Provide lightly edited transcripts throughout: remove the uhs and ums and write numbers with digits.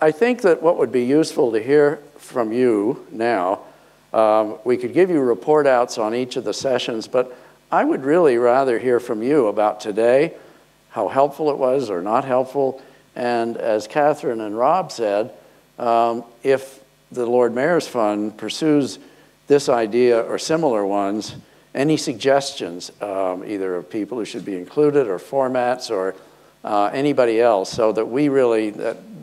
I think that what would be useful to hear from you now, we could give you report outs on each of the sessions, but I would really rather hear from you about today, how helpful it was or not helpful, and as Catherine and Rob said, if the Lord Mayor's Fund pursues this idea or similar ones, any suggestions, either of people who should be included or formats or anybody else, so that we really,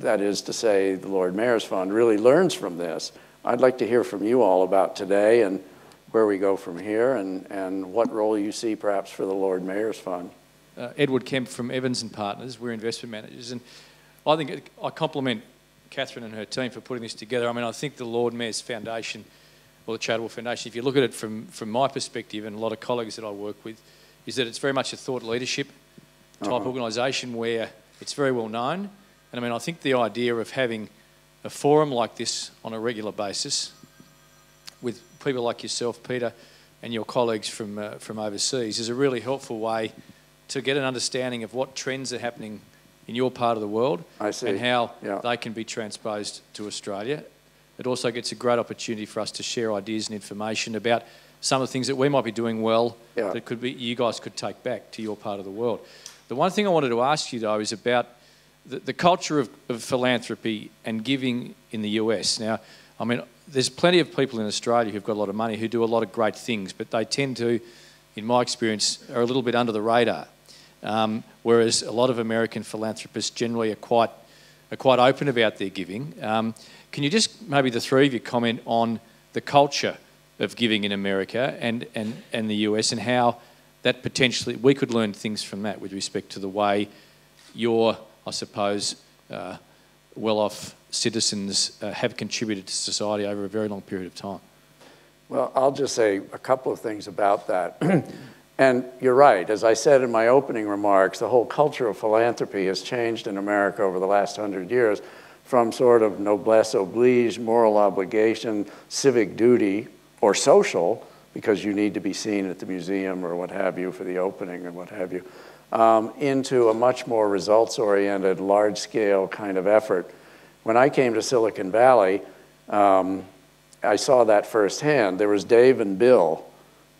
that is to say the Lord Mayor's Fund, really learns from this. I'd like to hear from you all about today and where we go from here and what role you see perhaps for the Lord Mayor's Fund. Edward Kemp from Evans & Partners. We're investment managers, and I think I compliment Catherine and her team for putting this together. I mean, I think the Lord Mayor's Foundation, or the Charitable Foundation, if you look at it from my perspective and a lot of colleagues that I work with, is that it's very much a thought leadership type organisation where it's very well known. And I mean, I think the idea of having a forum like this on a regular basis with people like yourself, Peter, and your colleagues from overseas is a really helpful way to get an understanding of what trends are happening in your part of the world and how they can be transposed to Australia. It also gets a great opportunity for us to share ideas and information about some of the things that we might be doing well that could be you guys could take back to your part of the world. The one thing I wanted to ask you, though, is about the culture of philanthropy and giving in the US. Now, I mean, there's plenty of people in Australia who've got a lot of money who do a lot of great things, but they tend to, in my experience, are a little bit under the radar. Whereas a lot of American philanthropists generally are quite open about their giving. Can you just, maybe the three of you, comment on the culture of giving in America and the US and how that potentially, we could learn things from that with respect to the way your, I suppose, well-off citizens have contributed to society over a very long period of time? Well, I'll just say a couple of things about that. And you're right. As I said in my opening remarks, the whole culture of philanthropy has changed in America over the last 100 years from sort of noblesse oblige, moral obligation, civic duty, or social, because you need to be seen at the museum or what have you for the opening and what have you, into a much more results-oriented, large-scale kind of effort. When I came to Silicon Valley, I saw that firsthand. There was Dave and Bill,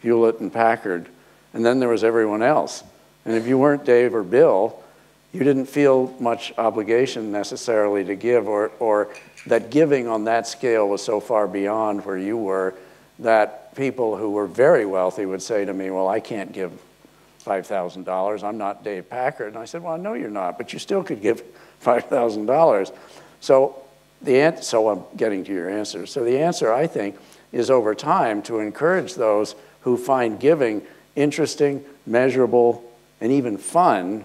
Hewlett and Packard, and then there was everyone else. And if you weren't Dave or Bill, you didn't feel much obligation necessarily to give, or that giving on that scale was so far beyond where you were that people who were very wealthy would say to me, well, I can't give $5,000. I'm not Dave Packard. And I said, well, no, you're not, but you still could give $5,000. So I'm getting to your answer. So the answer, I think, is over time to encourage those who find giving interesting, measurable, and even fun,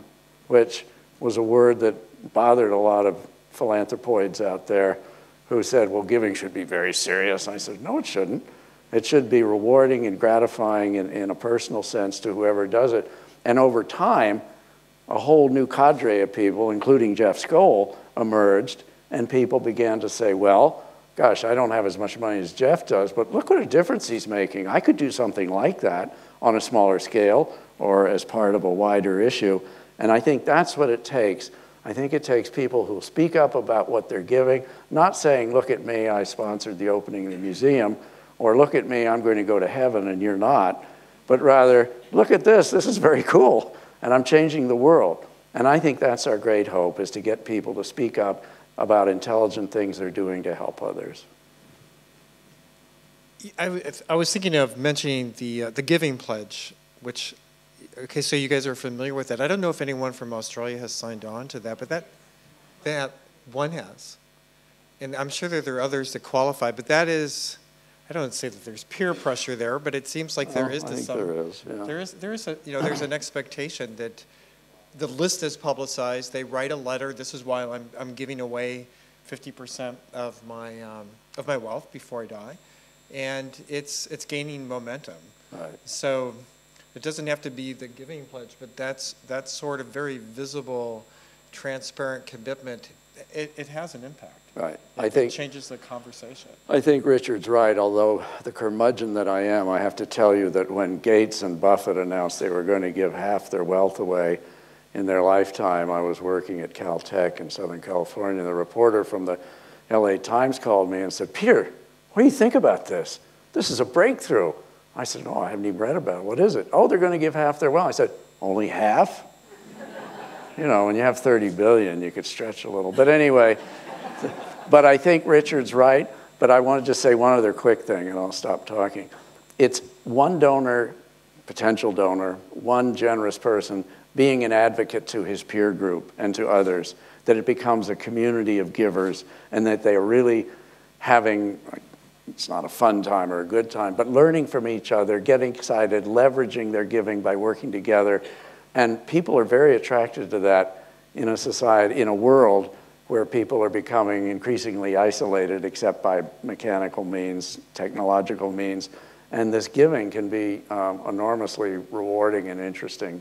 which was a word that bothered a lot of philanthropoids out there who said, well, giving should be very serious. And I said, no, it shouldn't. It should be rewarding and gratifying in a personal sense to whoever does it. And over time, a whole new cadre of people, including Jeff Skoll, emerged, and people began to say, well, gosh, I don't have as much money as Jeff does, but look what a difference he's making. I could do something like that on a smaller scale or as part of a wider issue. And I think that's what it takes. I think it takes people who speak up about what they're giving, not saying, look at me, I sponsored the opening of the museum, or look at me, I'm going to go to heaven and you're not, but rather, look at this is very cool, and I'm changing the world. And I think that's our great hope, is to get people to speak up about intelligent things they're doing to help others. I was thinking of mentioning the Giving Pledge, which, okay, so you guys are familiar with that. I don't know if anyone from Australia has signed on to that, but that one has. And I'm sure that there are others that qualify, but that is, I don't say that there's peer pressure there, but it seems like there is to some. There is, yeah. There is a, there's an expectation that the list is publicized. They write a letter. This is why I'm giving away 50% of my wealth before I die, and it's gaining momentum. Right. So it doesn't have to be the Giving Pledge, but that's sort of very visible, transparent commitment. It has an impact. Right. It changes the conversation. I think Richard's right, although the curmudgeon that I am, I have to tell you that when Gates and Buffett announced they were going to give half their wealth away in their lifetime. I was working at Caltech in Southern California. The reporter from the LA Times called me and said, "Peter, what do you think about this? This is a breakthrough." I said, "No, I haven't even read about it. What is it?" "Oh, they're going to give half their wealth." I said, "Only half?" You know, when you have 30 billion, you could stretch a little. But anyway, but I think Richard's right. But I want to just say one other quick thing, and I'll stop talking. It's one donor, potential donor, one generous person being an advocate to his peer group and to others, that it becomes a community of givers, and that they are really having, it's not a fun time or a good time, but learning from each other, getting excited, leveraging their giving by working together. And people are very attracted to that in a society, in a world where people are becoming increasingly isolated except by mechanical means, technological means. And this giving can be enormously rewarding and interesting.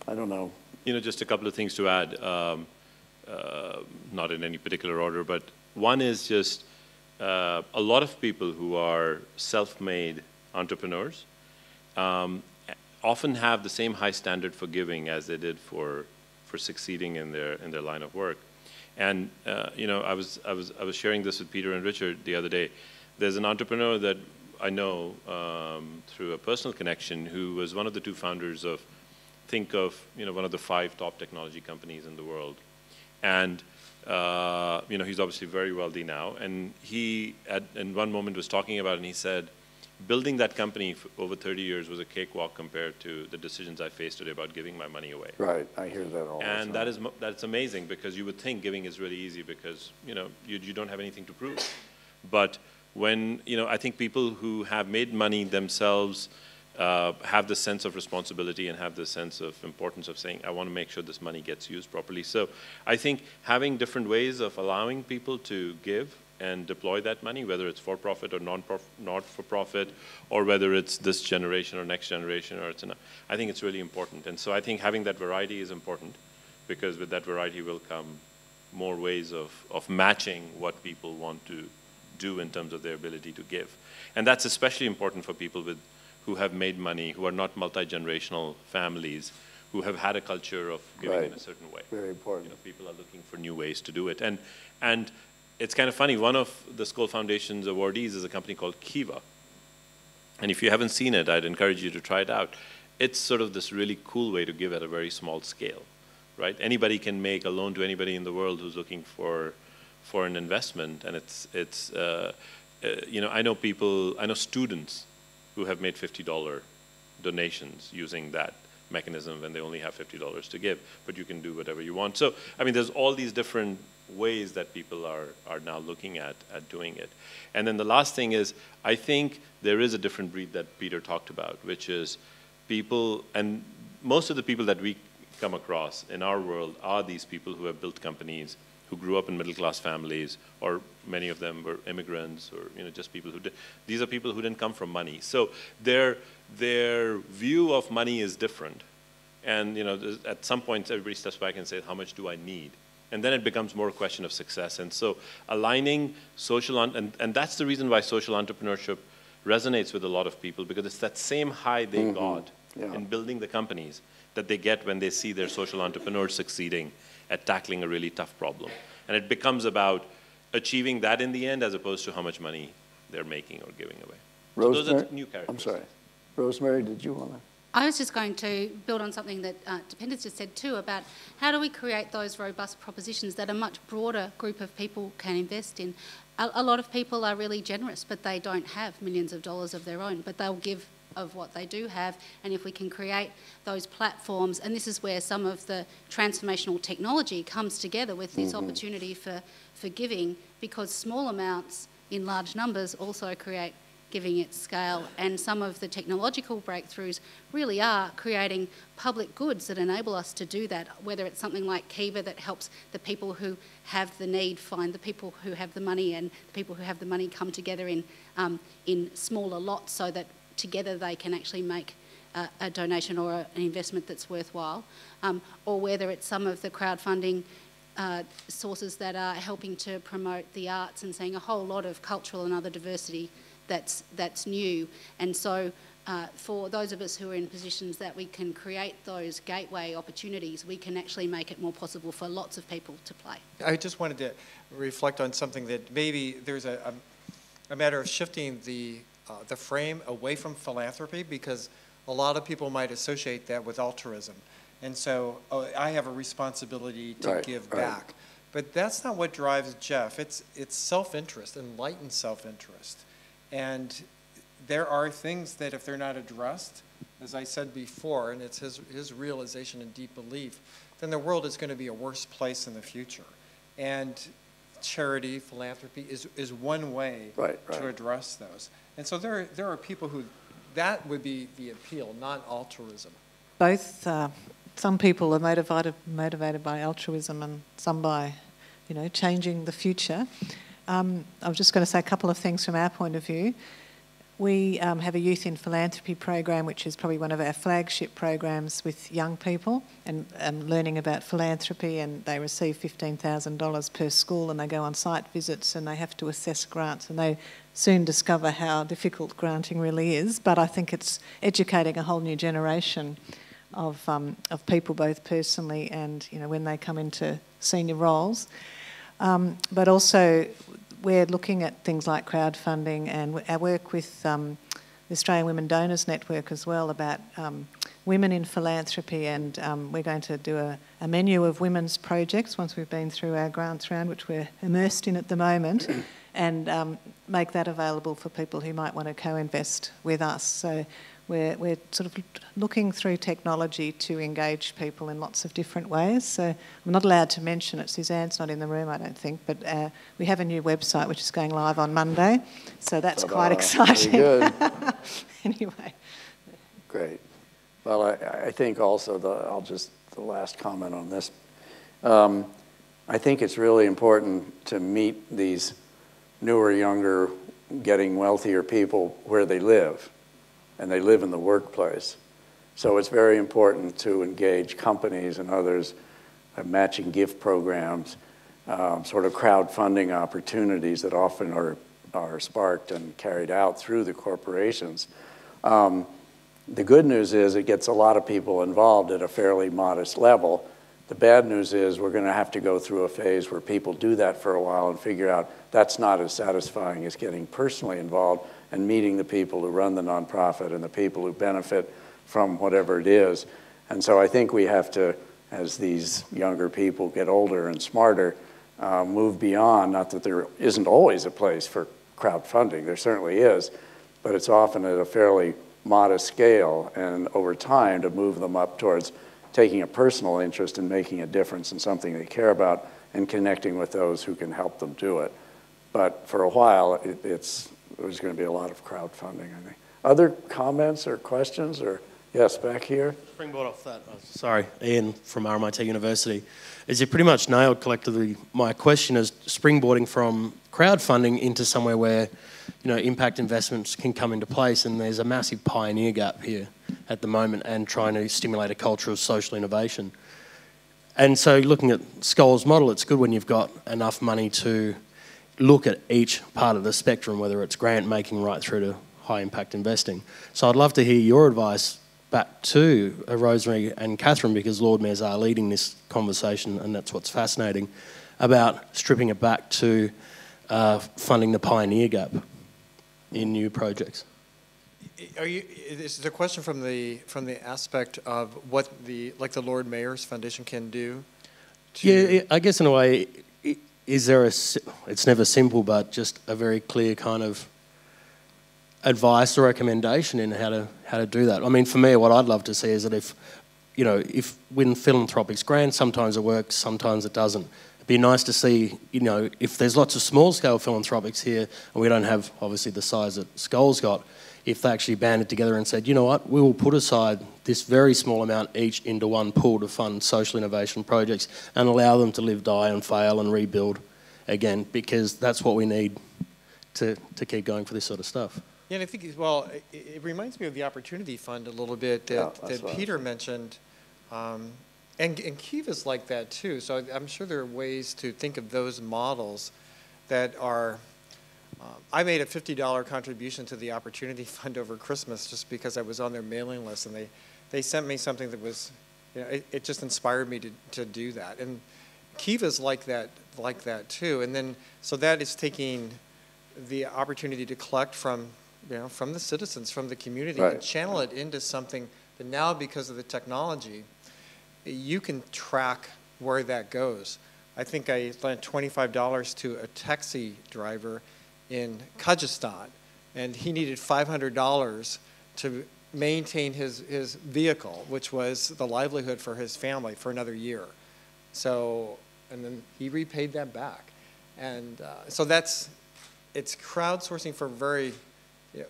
I don't know. You know, just a couple of things to add, not in any particular order, but one is just a lot of people who are self-made entrepreneurs often have the same high standard for giving as they did for succeeding in their line of work. And you know, I was sharing this with Peter and Richard the other day. There's an entrepreneur that I know through a personal connection who was one of the two founders of, think of, you know, one of the 5 top technology companies in the world. And you know, he's obviously very wealthy now. And he, in one moment, was talking about it, and he said, building that company for over 30 years was a cakewalk compared to the decisions I face today about giving my money away. Right, I hear that all the time. And that's amazing, because you would think giving is really easy because, you know, you don't have anything to prove. But when, you know, I think people who have made money themselves have the sense of responsibility and have the sense of importance of saying, I want to make sure this money gets used properly. So I think having different ways of allowing people to give and deploy that money, whether it's for-profit or not-for-profit, or whether it's this generation or next generation, or I think it's really important. And so I think having that variety is important, because with that variety will come more ways of matching what people want to do in terms of their ability to give. And that's especially important for people who have made money, who are not multi-generational families, who have had a culture of giving in a certain way. Very important. You know, people are looking for new ways to do it. And it's kind of funny, one of the Skoll Foundation's awardees is a company called Kiva. And if you haven't seen it, I'd encourage you to try it out. It's sort of this really cool way to give at a very small scale, right? Anybody can make a loan to anybody in the world who's looking for an investment. And it's you know, I know students who have made $50 donations using that mechanism when they only have $50 to give, but you can do whatever you want. So, I mean, there's all these different ways that people are now looking at doing it. And then the last thing is, I think there is a different breed that Peter talked about, which is people, and most of the people that we come across in our world are these people who have built companies, who grew up in middle-class families, or many of them were immigrants, or, you know, just people who did. These are people who didn't come from money. So their view of money is different. And, you know, at some point, everybody steps back and says, how much do I need? And then it becomes more a question of success. And so aligning social, and that's the reason why social entrepreneurship resonates with a lot of people, because it's that same high they got in building the companies that they get when they see their social entrepreneurs succeeding at tackling a really tough problem. And it becomes about achieving that in the end, as opposed to how much money they're making or giving away. So those are new characters. I'm sorry. Rosemary, did you want to? I was just going to build on something that Depender's just said too, about how do we create those robust propositions that a much broader group of people can invest in. A lot of people are really generous, but they don't have millions of dollars of their own, but they'll give of what they do have. And if we can create those platforms, and this is where some of the transformational technology comes together with this opportunity for giving, because small amounts in large numbers also create giving at scale. And some of the technological breakthroughs really are creating public goods that enable us to do that, whether it's something like Kiva that helps the people who have the need find the people who have the money, and the people who have the money come together in smaller lots so that together they can actually make a donation or an investment that's worthwhile, or whether it's some of the crowdfunding sources that are helping to promote the arts and seeing a whole lot of cultural and other diversity that's new. And so for those of us who are in positions that we can create those gateway opportunities, we can actually make it more possible for lots of people to play. I just wanted to reflect on something that maybe there's a matter of shifting the frame away from philanthropy, because a lot of people might associate that with altruism. And so I have a responsibility to give back. But that's not what drives Jeff. It's self-interest, enlightened self-interest. And there are things that if they're not addressed, as I said before, and it's his realization and deep belief, then the world is going to be a worse place in the future. And charity, philanthropy is one way to address those. And so there are people who, that would be the appeal, not altruism. Both, some people are motivated by altruism and some by, changing the future. I was just going to say a couple of things from our point of view. We have a Youth in Philanthropy program, which is probably one of our flagship programs with young people and learning about philanthropy, and they receive $15,000 per school and they go on site visits and they have to assess grants, and they soon discover how difficult granting really is. But I think it's educating a whole new generation of people, both personally and when they come into senior roles. But also we're looking at things like crowdfunding and our work with the Australian Women Donors Network as well about women in philanthropy, and we're going to do a menu of women's projects once we've been through our grants round, which we're immersed in at the moment, and make that available for people who might want to co-invest with us. So we're sort of looking through technology to engage people in lots of different ways. So I'm not allowed to mention it. Suzanne's not in the room, I don't think, but we have a new website which is going live on Monday. So that's quite exciting. Very good. Anyway. Great. Well, I think also, the last comment on this, I think it's really important to meet these newer, younger, getting wealthier people where they live. And they live in the workplace. So it's very important to engage companies and others, matching gift programs, sort of crowdfunding opportunities that often are sparked and carried out through the corporations. The good news is it gets a lot of people involved at a fairly modest level. The bad news is we're going to have to go through a phase where people do that for a while and figure out that's not as satisfying as getting personally involved and meeting the people who run the nonprofit and the people who benefit from whatever it is. And so I think we have to, as these younger people get older and smarter, move beyond, not that there isn't always a place for crowdfunding, there certainly is, but it's often at a fairly modest scale, and over time to move them up towards taking a personal interest in making a difference in something they care about and connecting with those who can help them do it. But for a while, there's going to be a lot of crowdfunding, I think. Other comments or questions? Or yes, back here. Springboard off that. Sorry, Ian from RMIT University. As you pretty much nailed collectively, my question is springboarding from crowdfunding into somewhere where impact investments can come into place, and there's a massive pioneer gap here at the moment, and trying to stimulate a culture of social innovation. And so looking at Skoll's model, it's good when you've got enough money to look at each part of the spectrum, whether it's grant making right through to high impact investing. So I'd love to hear your advice back to Rosemary and Catherine, because Lord Mayors are leading this conversation, and that's what's fascinating, about stripping it back to funding the pioneer gap in new projects. Is the question from the aspect of what the Lord Mayor's Foundation can do? Yeah, I guess in a way, is there it's never simple, but just a very clear kind of advice or recommendation in how to do that. I mean, for me, what I'd love to see is that if when philanthropics grant, sometimes it works, sometimes it doesn't. It'd be nice to see, if there's lots of small-scale philanthropics here, and we don't have, obviously, the size that Skoll's got, if they actually banded together and said, you know what, we will put aside this very small amount each into one pool to fund social innovation projects and allow them to live, die and fail and rebuild again, because that's what we need to keep going for this sort of stuff. Yeah, and I think, well, it reminds me of the Opportunity Fund a little bit that Peter mentioned. And Kiva's like that too, so I'm sure there are ways to think of those models that are I made a $50 contribution to the Opportunity Fund over Christmas just because I was on their mailing list, and they sent me something that was, you know, it just inspired me to do that. And Kiva's like that too. And then, so that is taking the opportunity to collect from, you know, from the citizens, from the community, Right. and channel it into something that now, because of the technology, you can track where that goes. I think I lent $25 to a taxi driver in Kazakhstan, and he needed $500 to maintain his vehicle, which was the livelihood for his family for another year. So, and then he repaid that back. And so it's crowdsourcing for very, you know,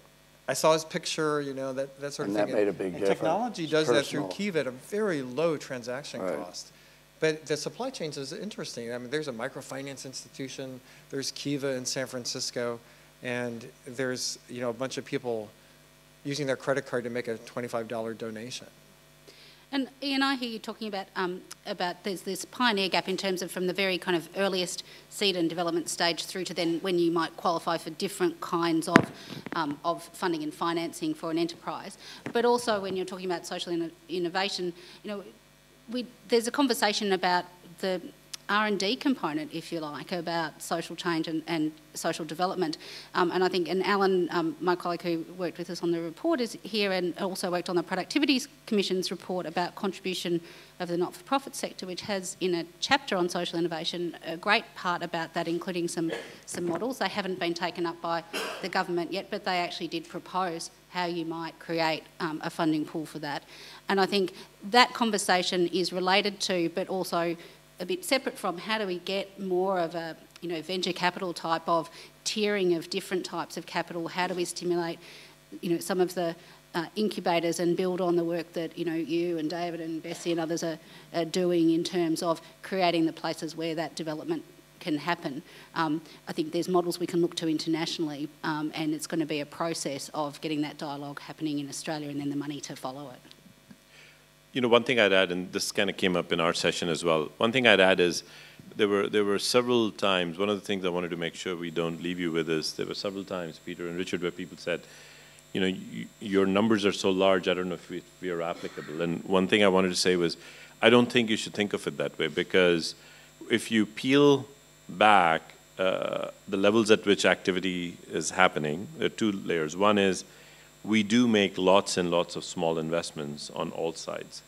I saw his picture, you know, that sort of And thing. that made a big and difference. technology It's does that through personal. Kiva at a very low transaction Right. cost. But the supply chains is interesting. I mean, there's a microfinance institution, there's Kiva in San Francisco, and there's, you know, a bunch of people using their credit card to make a $25 donation. And Ian, I hear you talking about there's this pioneer gap in terms of from the very kind of earliest seed and development stage through to then when you might qualify for different kinds of funding and financing for an enterprise. But also when you're talking about social innovation, you know, there's a conversation about the R&D component, if you like, about social change and social development. And I think, and Alan, my colleague who worked with us on the report, is here and also worked on the Productivity Commission's report about contribution of the not-for-profit sector, which has in a chapter on social innovation a great part about that, including some models. They haven't been taken up by the government yet, but they actually did propose how you might create a funding pool for that. And I think that conversation is related to, but also a bit separate from, how do we get more of a, you know, venture capital type of tiering of different types of capital? How do we stimulate, you know, some of the incubators and build on the work that, you know, you and David and Bessie and others are doing in terms of creating the places where that development can happen. I think there's models we can look to internationally, and it's going to be a process of getting that dialogue happening in Australia and then the money to follow it. You know, one thing I'd add, and this kind of came up in our session as well, one thing I'd add is there were several times, one of the things I wanted to make sure we don't leave you with is, there were several times, Peter and Richard, where people said, you know, your numbers are so large, I don't know if we are applicable. And one thing I wanted to say was, I don't think you should think of it that way, because if you peel back the levels at which activity is happening, there are two layers. One is, we do make lots and lots of small investments on all sides.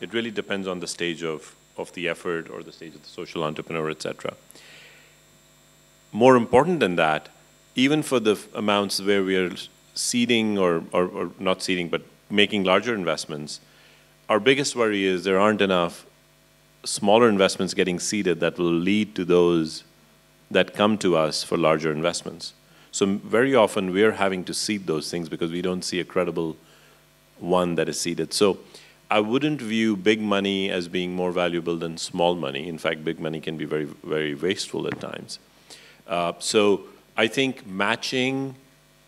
It really depends on the stage of the effort or the stage of the social entrepreneur, et cetera. More important than that, even for the amounts where we are seeding or not seeding, but making larger investments, our biggest worry is there aren't enough smaller investments getting seeded that will lead to those that come to us for larger investments. So very often we're having to seed those things because we don't see a credible one that is seeded. So I wouldn't view big money as being more valuable than small money. In fact, big money can be very, very wasteful at times. So I think matching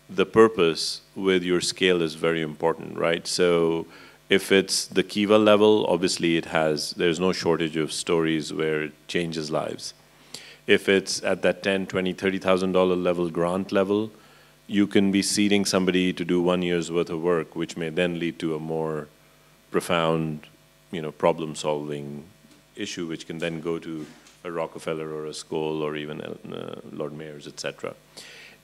the purpose with your scale is very important, right? So if it's the Kiva level, obviously there's no shortage of stories where it changes lives. If it's at that $10,000, $20,000, $30,000 level, grant level, you can be seeding somebody to do 1 year's worth of work, which may then lead to a more profound, you know, problem-solving issue, which can then go to a Rockefeller or a Skoll or even Lord Mayor's, et cetera.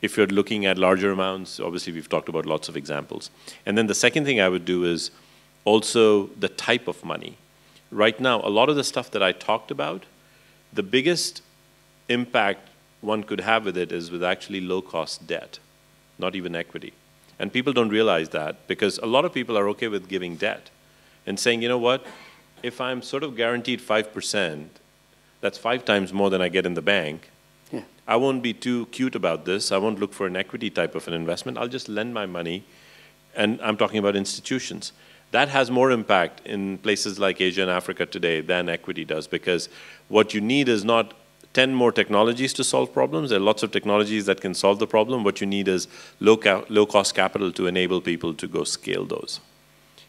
If you're looking at larger amounts, obviously we've talked about lots of examples. And then the second thing I would do is also the type of money. Right now, a lot of the stuff that I talked about, the biggest impact one could have with it is with actually low-cost debt, not even equity. And people don't realize that because a lot of people are okay with giving debt and saying, you know what, if I'm sort of guaranteed 5%, that's 5 times more than I get in the bank. Yeah. I won't be too cute about this. I won't look for an equity type of an investment. I'll just lend my money, and I'm talking about institutions. That has more impact in places like Asia and Africa today than equity does, because what you need is not 10 more technologies to solve problems. There are lots of technologies that can solve the problem. What you need is low-cost capital to enable people to go scale those.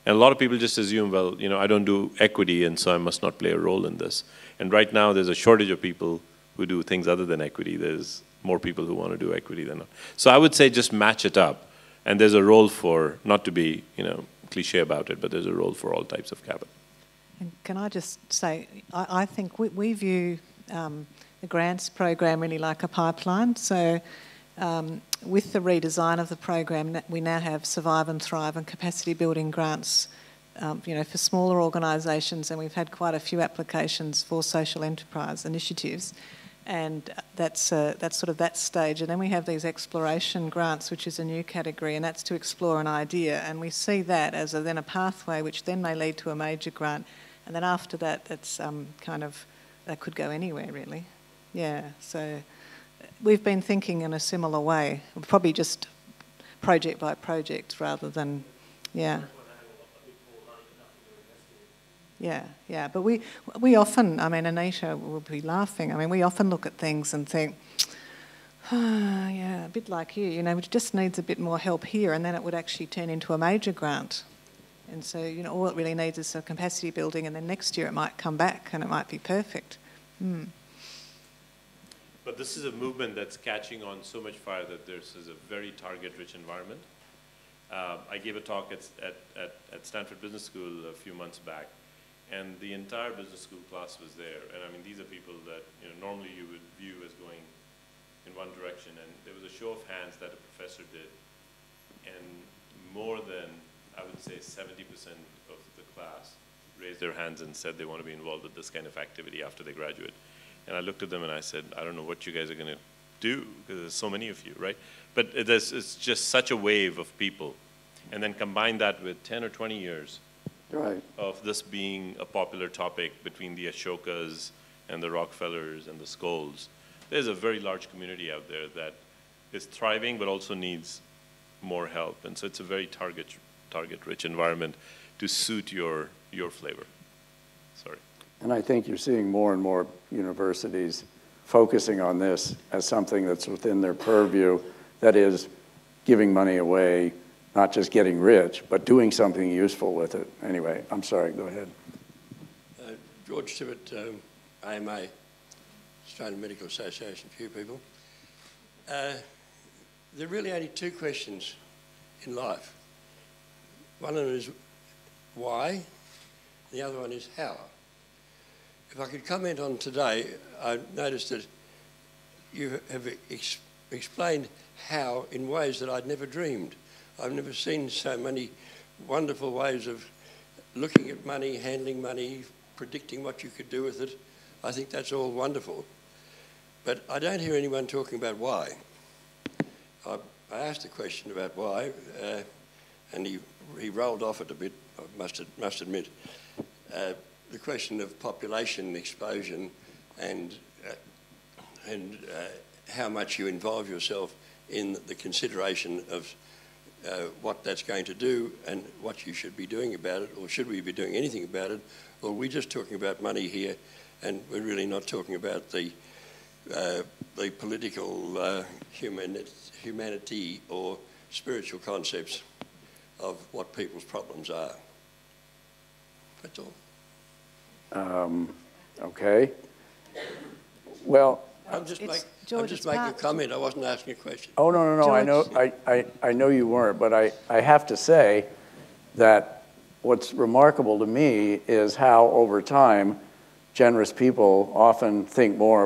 And a lot of people just assume, well, you know, I don't do equity, and so I must not play a role in this. And right now, there's a shortage of people who do things other than equity. There's more people who want to do equity than not. So I would say just match it up. And there's a role for, not to be, cliche about it, but there's a role for all types of capital. And can I just say, I think we view the grants program really like a pipeline. So with the redesign of the program, we now have Survive and Thrive and capacity building grants, for smaller organisations, and we've had quite a few applications for social enterprise initiatives. And that's sort of that stage. And then we have these exploration grants, which is a new category, and that's to explore an idea. And we see that as then a pathway, which then may lead to a major grant. And then after that, that's that could go anywhere, really. Yeah, so we've been thinking in a similar way, probably just project by project rather than, yeah. Yeah, but we often, Anita will be laughing, we often look at things and think, yeah, a bit like you, which just needs a bit more help here, and then it would actually turn into a major grant. And so, all it really needs is some capacity building, and then next year it might come back and it might be perfect. But this is a movement that's catching on so much fire that this is a very target-rich environment. I gave a talk at Stanford Business School a few months back, and the entire business school class was there. And these are people that normally you would view as going in one direction. And there was a show of hands that a professor did, and more than, I would say, 70% of the class raised their hands and said they want to be involved with this kind of activity after they graduate. And I looked at them and I said, I don't know what you guys are going to do, because there's so many of you, right? But it's just such a wave of people. And then combine that with 10 or 20 years of this being a popular topic between the Ashokas and the Rockefellers and the Skolls. There's a very large community out there that is thriving but also needs more help. And so it's a very target-rich environment to suit your flavor. Sorry. And I think you're seeing more and more universities focusing on this as something that's within their purview, that is giving money away, not just getting rich, but doing something useful with it. Anyway, I'm sorry, go ahead. George Tibbett, AMA, Australian Medical Association, a few people. There are really only two questions in life. One of them is why, the other one is how. If I could comment on today, I noticed that you have explained how in ways that I'd never dreamed. I've never seen so many wonderful ways of looking at money, handling money, predicting what you could do with it. I think that's all wonderful. But I don't hear anyone talking about why. I asked a question about why, and he rolled off it a bit, I must admit. The question of population explosion and how much you involve yourself in the consideration of what that's going to do and what you should be doing about it, or should we be doing anything about it, or are we just talking about money here and we're really not talking about the political humanity or spiritual concepts of what people's problems are. That's all. Okay. Well, I'm just making a comment. I wasn't asking a question. Oh, no. I know you weren't, but I have to say that what's remarkable to me is how over time generous people often think more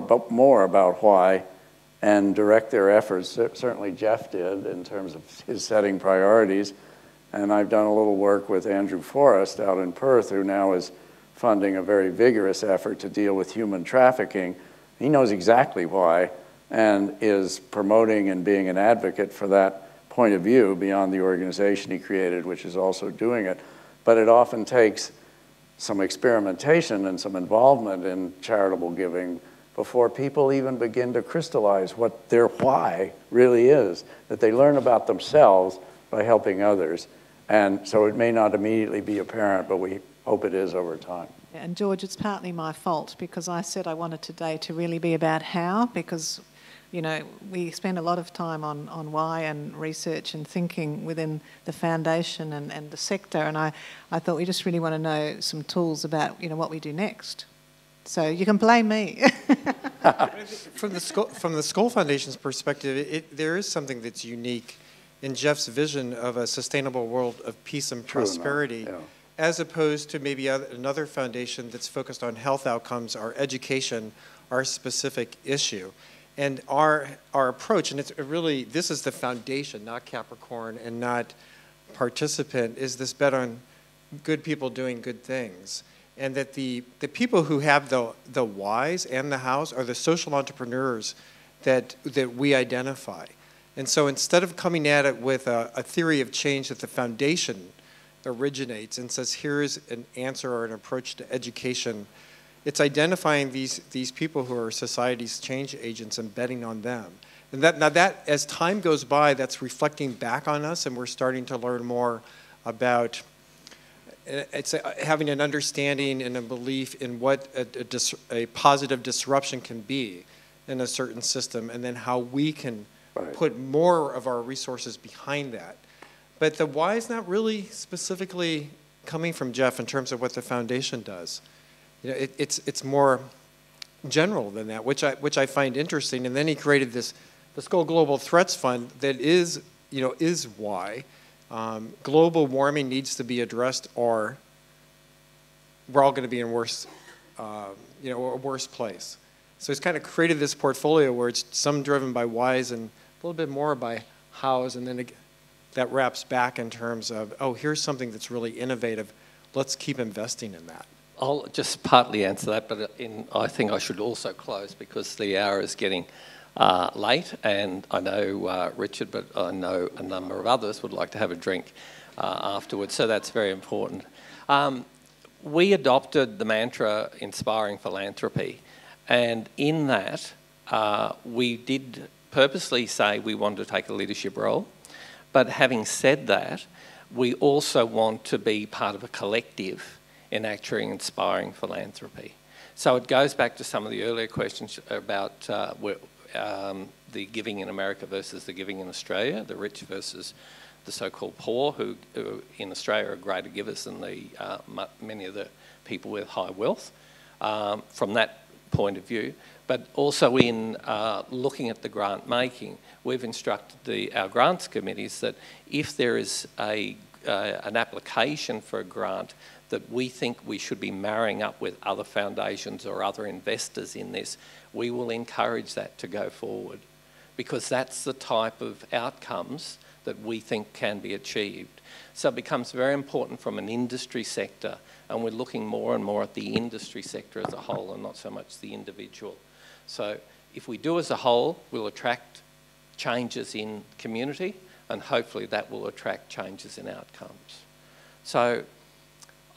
about why and direct their efforts. Certainly Jeff did in terms of his setting priorities. And I've done a little work with Andrew Forrest out in Perth, who now is funding a very vigorous effort to deal with human trafficking. He knows exactly why and is promoting and being an advocate for that point of view beyond the organization he created, which is also doing it. But it often takes some experimentation and some involvement in charitable giving before people even begin to crystallize what their why really is, that they learn about themselves by helping others. And so it may not immediately be apparent, but we hope it is over time. And George, it's partly my fault because I said I wanted today to really be about how, because we spend a lot of time on why and research and thinking within the foundation and the sector, and I thought we just really want to know some tools about what we do next. So you can blame me. From the Skoll Foundation's perspective, there is something that's unique in Jeff's vision of a sustainable world of peace and prosperity, as opposed to maybe another foundation that's focused on health outcomes, our education, our specific issue. And our approach, and it's really, this is the foundation, not Capricorn and not participant, is this bet on good people doing good things. And that the people who have the whys and the hows are the social entrepreneurs that we identify. And so instead of coming at it with a theory of change that the foundation originates and says, here's an answer or an approach to education, it's identifying these people who are society's change agents and betting on them. And that, as time goes by, that's reflecting back on us, and we're starting to learn more about having an understanding and a belief in what a positive disruption can be in a certain system, and then how we can put more of our resources behind that. But the why is not really specifically coming from Jeff in terms of what the foundation does. You know, it's more general than that, which I find interesting. And then he created the Skoll Global Threats Fund that is why global warming needs to be addressed, or we're all going to be in a worse place. So he's kind of created this portfolio where it's some driven by whys and a little bit more by hows, and then that wraps back in terms of, oh, here's something that's really innovative. Let's keep investing in that. I'll just partly answer that, but I think I should also close because the hour is getting late, and I know Richard, but I know a number of others would like to have a drink afterwards, so that's very important. We adopted the mantra Inspiring Philanthropy, and in that we did purposely say we wanted to take a leadership role, but having said that, we also want to be part of a collective in actually inspiring philanthropy. So it goes back to some of the earlier questions about the giving in America versus the giving in Australia, the rich versus the so-called poor, who in Australia are greater givers than many of the people with high wealth, from that point of view. But also in looking at the grant making, we've instructed our grants committees that if there is an application for a grant that we think we should be marrying up with other foundations or other investors in this, we will encourage that to go forward, because that's the type of outcomes that we think can be achieved. So it becomes very important from an industry sector, and we're looking more and more at the industry sector as a whole and not so much the individual. So if we do as a whole, we'll attract changes in community, and hopefully that will attract changes in outcomes. So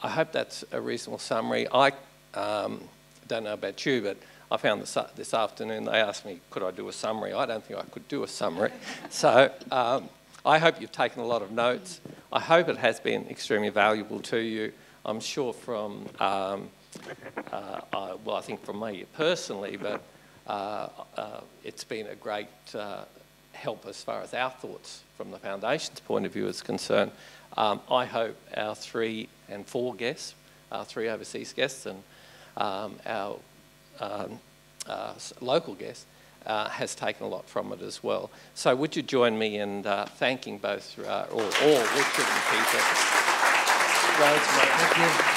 I hope that's a reasonable summary. I don't know about you, but I found this afternoon they asked me, could I do a summary? I don't think I could do a summary. So I hope you've taken a lot of notes. I hope it has been extremely valuable to you. I'm sure from, well, I think from me personally, but it's been a great help as far as our thoughts from the Foundation's point of view is concerned. I hope our 3 and 4 guests, our 3 overseas guests and our local guest has taken a lot from it as well. So would you join me in thanking both all Richard and Peter. Rosemary. Thank you.